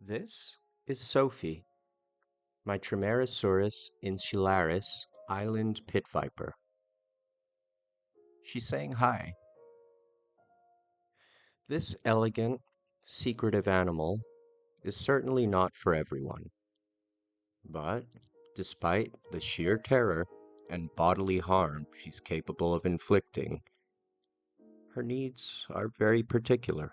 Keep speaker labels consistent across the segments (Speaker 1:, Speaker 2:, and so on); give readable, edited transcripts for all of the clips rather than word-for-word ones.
Speaker 1: This is Sophie, my Trimeresurus insularis island pit viper. She's saying hi. This elegant, secretive animal is certainly not for everyone, but despite the sheer terror and bodily harm she's capable of inflicting, her needs are very particular.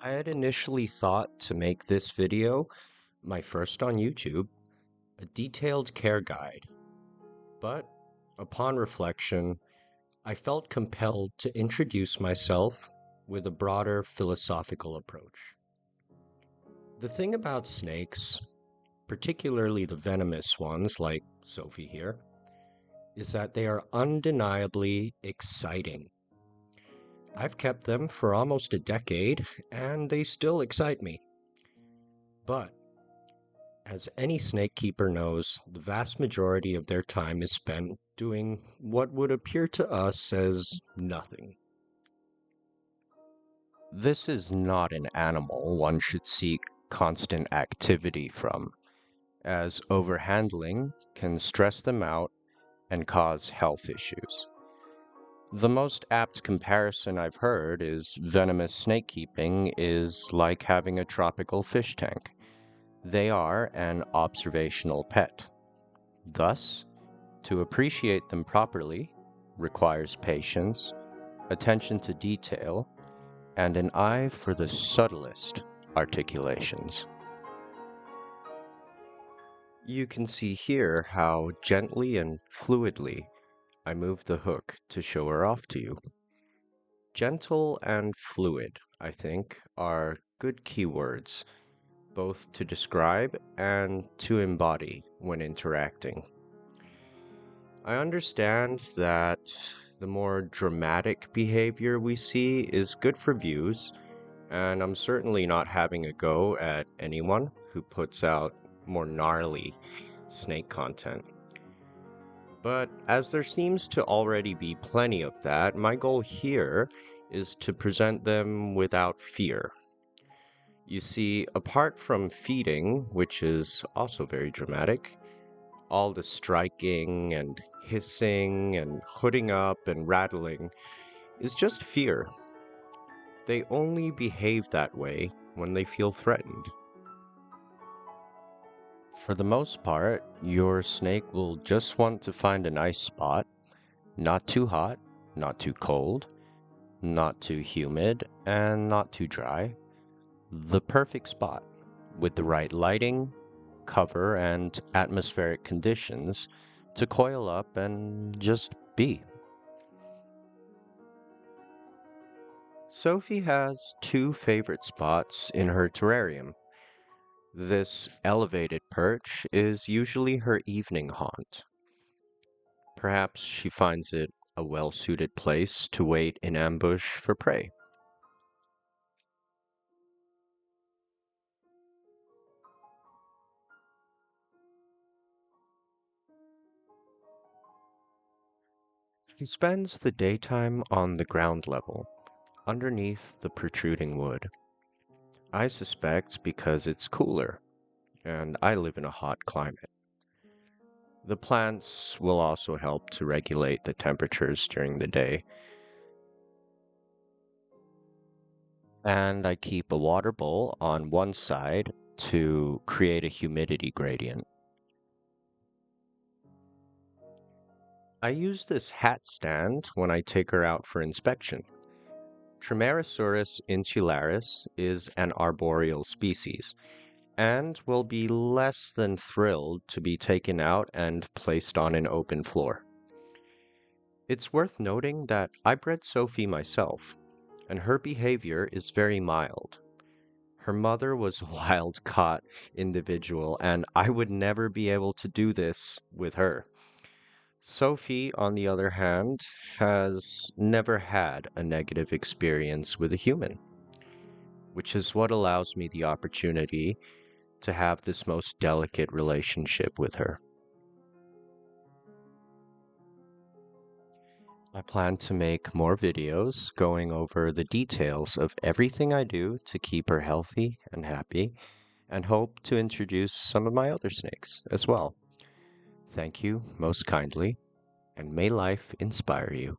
Speaker 1: I had initially thought to make this video, my first on YouTube, a detailed care guide. But upon reflection, I felt compelled to introduce myself with a broader philosophical approach. The thing about snakes, particularly the venomous ones like Sophie here, is that they are undeniably exciting. I've kept them for almost a decade, and they still excite me. But as any snake keeper knows, the vast majority of their time is spent doing what would appear to us as nothing. This is not an animal one should seek constant activity from, as overhandling can stress them out and cause health issues. The most apt comparison I've heard is venomous snake keeping is like having a tropical fish tank. They are an observational pet. Thus, to appreciate them properly requires patience, attention to detail, and an eye for the subtlest articulations. You can see here how gently and fluidly I move the hook to show her off to you. Gentle and fluid, I think, are good keywords, both to describe and to embody when interacting. I understand that the more dramatic behavior we see is good for views, and I'm certainly not having a go at anyone who puts out more gnarly snake content. But as there seems to already be plenty of that, my goal here is to present them without fear. You see, apart from feeding, which is also very dramatic, all the striking and hissing and hooding up and rattling is just fear. They only behave that way when they feel threatened. For the most part, your snake will just want to find a nice spot, not too hot, not too cold, not too humid, and not too dry. The perfect spot with the right lighting, cover, and atmospheric conditions to coil up and just be. Sophie has two favorite spots in her terrarium. This elevated perch is usually her evening haunt. Perhaps she finds it a well-suited place to wait in ambush for prey. She spends the daytime on the ground level, underneath the protruding wood. I suspect because it's cooler, and I live in a hot climate. The plants will also help to regulate the temperatures during the day, and I keep a water bowl on one side to create a humidity gradient. I use this hat stand when I take her out for inspection. Trimeresurus insularis is an arboreal species, and will be less than thrilled to be taken out and placed on an open floor. It's worth noting that I bred Sophie myself, and her behavior is very mild. Her mother was a wild-caught individual, and I would never be able to do this with her. Sophie, on the other hand, has never had a negative experience with a human, which is what allows me the opportunity to have this most delicate relationship with her. I plan to make more videos going over the details of everything I do to keep her healthy and happy, and hope to introduce some of my other snakes as well. Thank you most kindly, and may life inspire you.